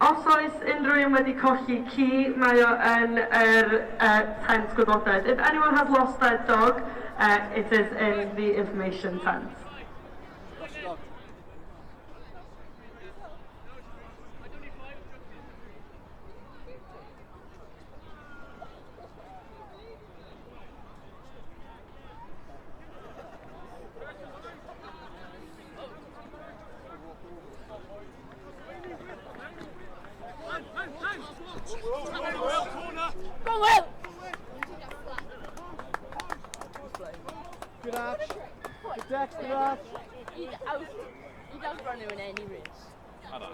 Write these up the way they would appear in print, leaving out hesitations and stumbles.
Os oes unrhyw un wedi colli ci, mae o yn yr tent gwybodaeth. If anyone has lost their dog, it is in the information tent. Good Arch. Good Dex, good Arch. He'd outrun her in any race. I know.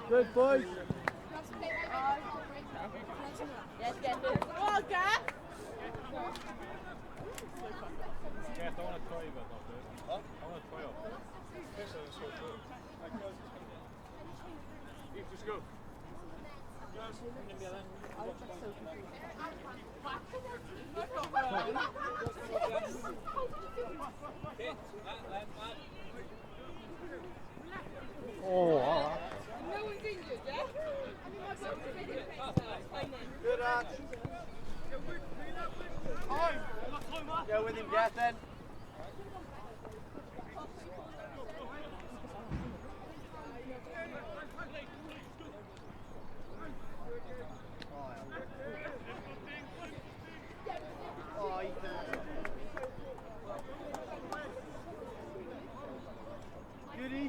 Good boys. Yes, get it. Oh, Gav! Jeff, I want to try you about that, dude. Huh? I want to try you. Just go. Oh, all right. No one's injured, yeah? Good Arch. Go with him, Gav, then. Goody.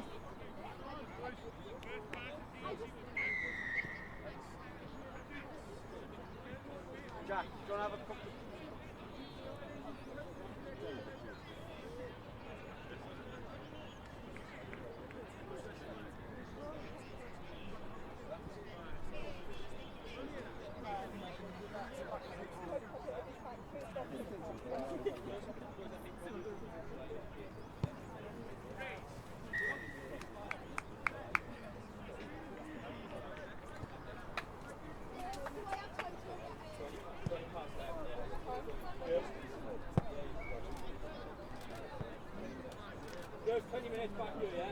Jack, do you want to have a couple? Go 20 minutes back here, yeah?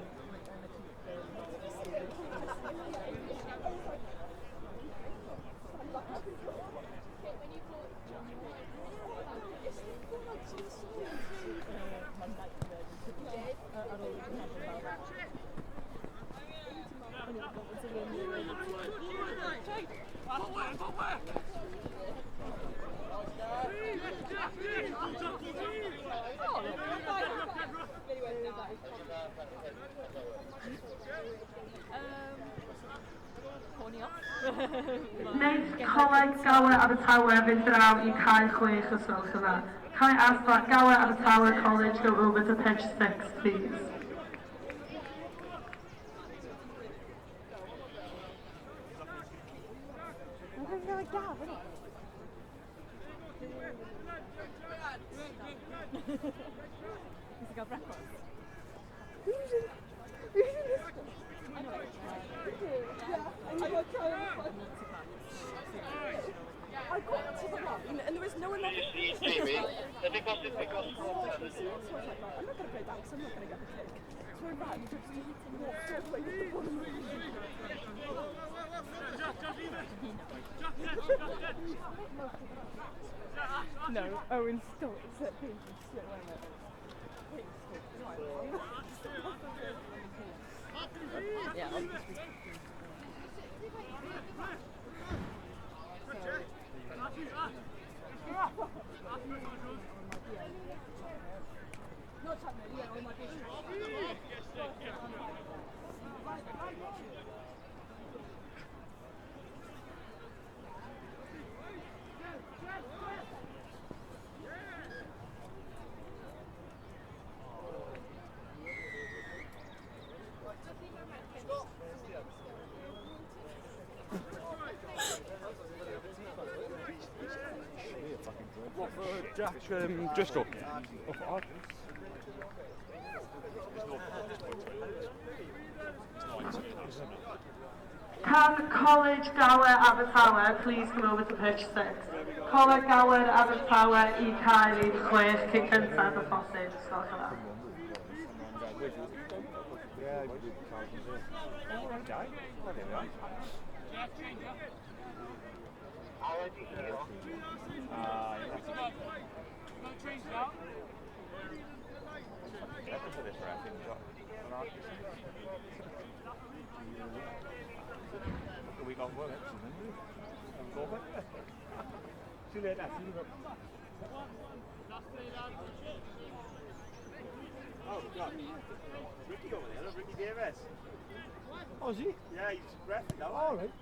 Wneud coleg Gower Abertawe fynd draw I cae 6 os gwelwch yn dda. Can I ask that Gower Abertawe College go over to pitch 6, please? He's got breakfast. Who's in this one? I know. Yeah, and I got tried. I got to the one, and there was no one left. Maybe. Let me pass this across. So I was like, right, I'm not going to play back because I'm not going to get the kick. So I ran just walked all the way with the ball and No, Owen still set Pink and slip away with it. Yeah, obviously. No, Channeria, no, ma What for Jack Driscoll? Can College Gower Abertawe please come over to pitch 6? Coleg Gower Abertawe I cael ei chwech cyn cyntaf y posib. Sgolch yn dda. We got one See you later. Oh, God. Ricky over there, Ricky Davis. Oh, is he? Yeah, he's ref now. All right.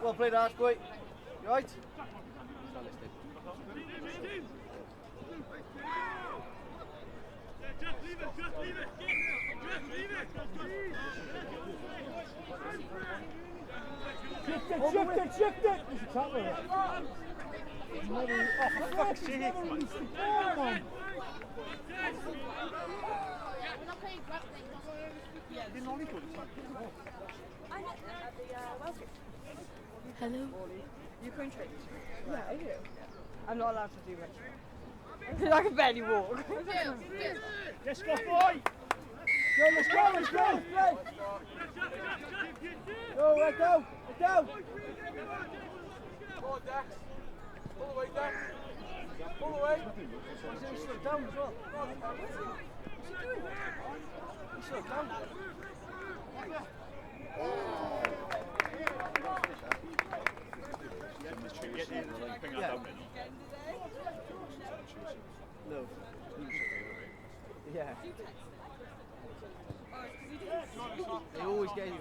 Well played, Archboy. You right? Just leave it. Just leave it. Shift it. You should tackle it. Oh, for fuck's sake, man. We're not playing grappling. Didn't only put it. Hello. Ukraine trained? Yeah, I do. I'm not allowed to do it. Because I can barely walk. Let's go, boy. Let's go. Go, let go. Go. Come on, Dax. Pull away, Dax. Pull away. He's slowed down as well. What's he doing? He's slowed down. No. Yeah. They always get you.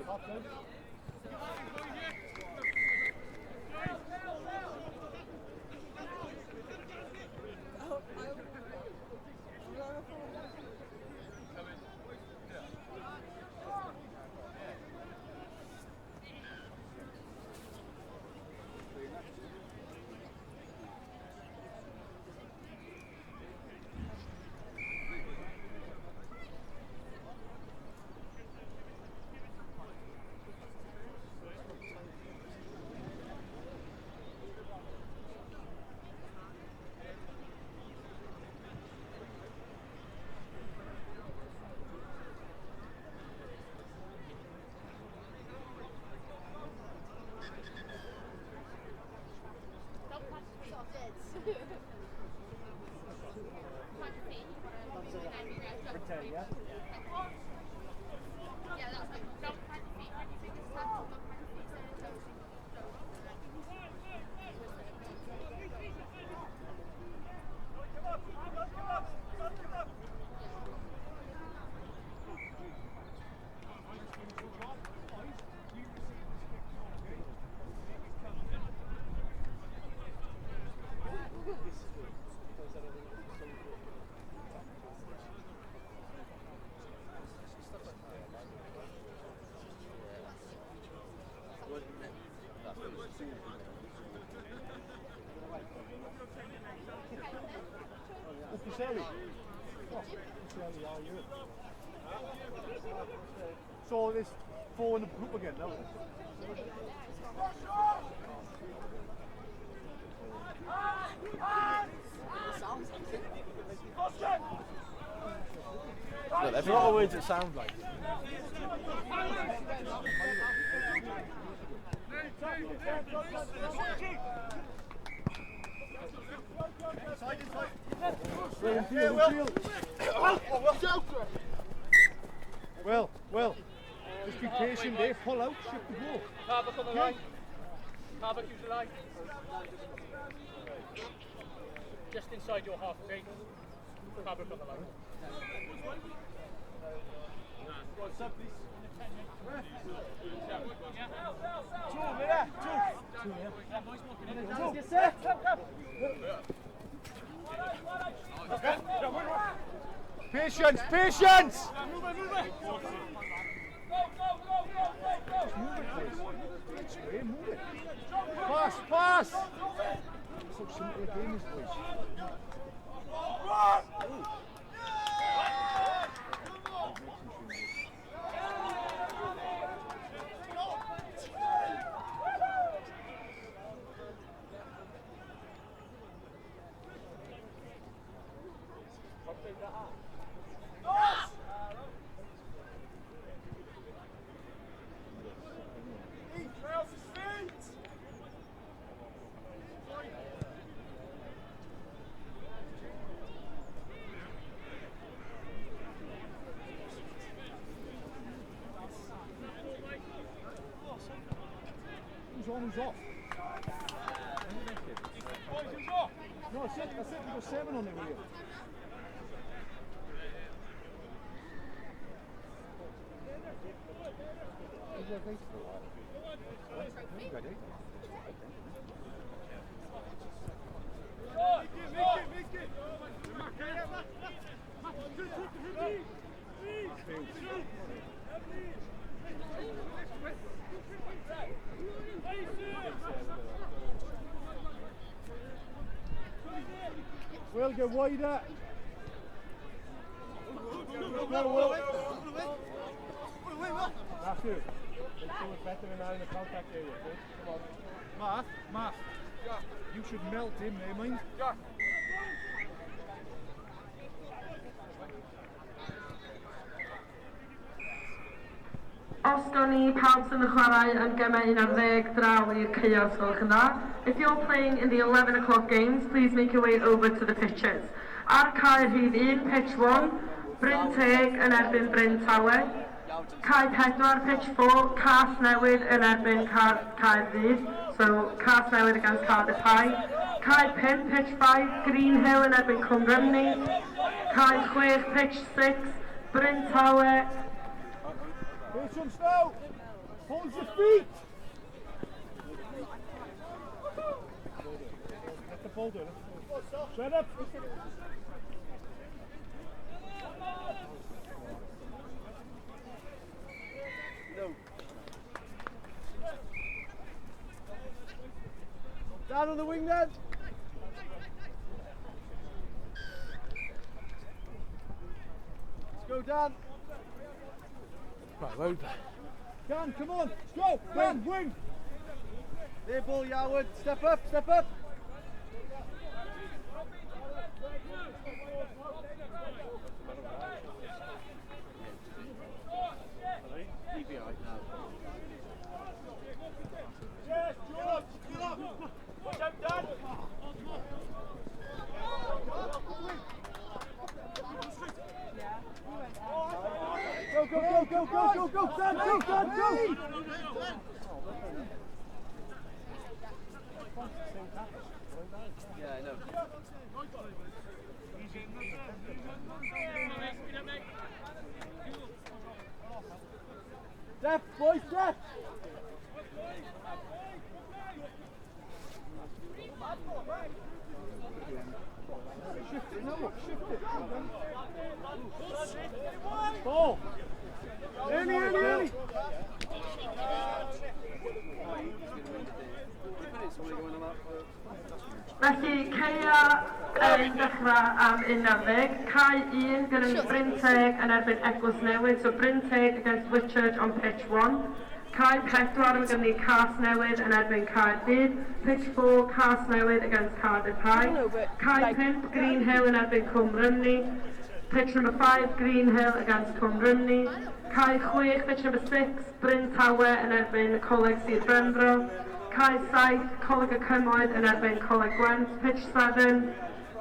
So there's 4 in the group again now. There's a lot of words it sounds like. Well, just be patient there, pull out, shift the ball. Harbuck on the line. Harbuck, use the line. Just inside your half, okay? Harbuck on the line. Patience, patience! Move it. Pass! So simple a game is boys. Who's off? No, I said we got 7 on the wheel. Is that right? We'll get wider. Matthew, let's do it better than now in the contact area, okay? Come on. Math. Yeah. You should melt him, eh, mind? Yeah. Os gawn ni pawb sy'n chwarae yn gemau 11 draw i'r chaos gwelwch yn dda. If you're playing in the 11 o'clock games, please make your way over to the pitches. Ar cae rhif 1, pitch 1, Bryn Teg yn erbyn Bryn Tawe. Cae 4, pitch 4, Cas Newydd yn erbyn Caerdydd. So, Cas Newydd against Cardiff High. Cae 5, pitch 5, Green Hill yn erbyn Cwmrymni. Cae 6, pitch 6, Bryn Tawe. Patience now! Hold your feet! Get the ball down. Shut up! No. Down on the wing then! Let's go, Dan! Right, load. Dan, come on! Go! Dan, wing! There, ball, Yarwood. Step up, step up! Yes, George! Get up! Watch out, Dan! Go, go, go, go, go, go, go, Dan, go, Dan, go! Yeah, I know. Step, boys, step! Shift it now, shift it. Ball! Early, early, early! Felly, Ceia yn dechrau am 11. Cae 1 gyda Bryn Teg yn erbyn Eglwys Newydd. So Bryn Teg against Whitchurch on pitch 1. Cae 4 yn gyda Cas Newydd yn erbyn Caerdydd. Pitch 4, Cas Newydd against Cardiff High. Cae 5, Green Hill yn erbyn Cwmrymni. Pitch number 5, Green Hill against Cwmrymni. Cae 6, pitch number 6, Bryn Tawe yn erbyn Coleg Sir Benfro. Cai Saith, Coleg y Cymoedd yn erbyn Coleg Gwent, pitch 7,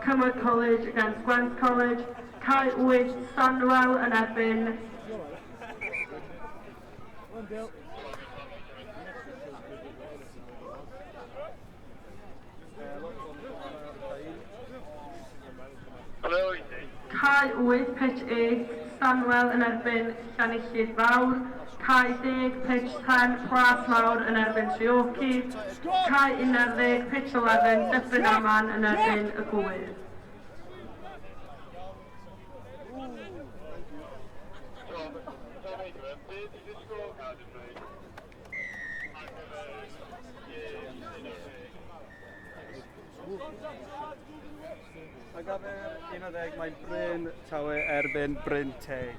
Cymoedd College against Gwent College. Cai 8, Stanwell yn erbyn One deal. Hello. Cai 8, pitch 8, Stanwell yn erbyn Llanyllid Fawr. Cai 10, pitch 10, Plas Mawr yn erbyn Treorci. Cai 11, pitch 11, Dyffryn Aman yn erbyn y Gwydd. Mae gyfer 11 mae Bryn Tawe erbyn Bryn Teg.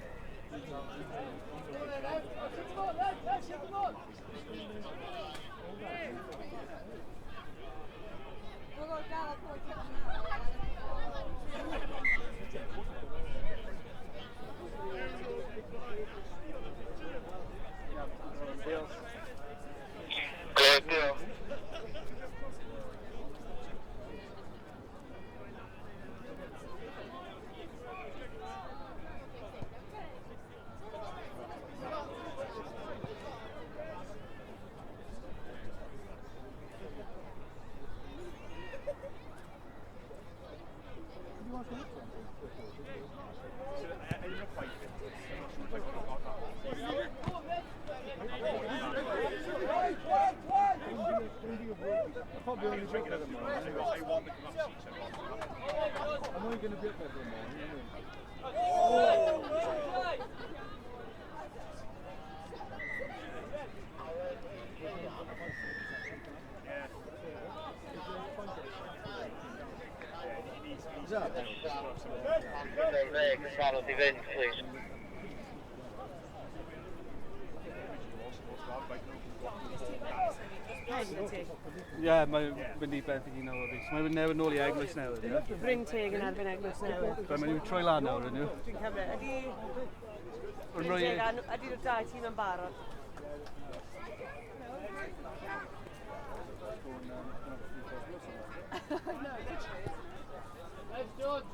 Great deal. Probably only drink it at the moment. I want the I'm only going to be up there for a moment. Is that? Charlotte event, please. Ie, mae'n mynd I beth I nawr fi. So mae'n newid nôl I Eglwys Newydd, ie? Bryn Teg yn erbyn Eglwys Newydd. Fe mae'n nhw troi lan nawr, ydyn nhw? Dwi'n cymryd. Ydy Yn rhoi... nhw'r dau tîm yn barod? Let's do it.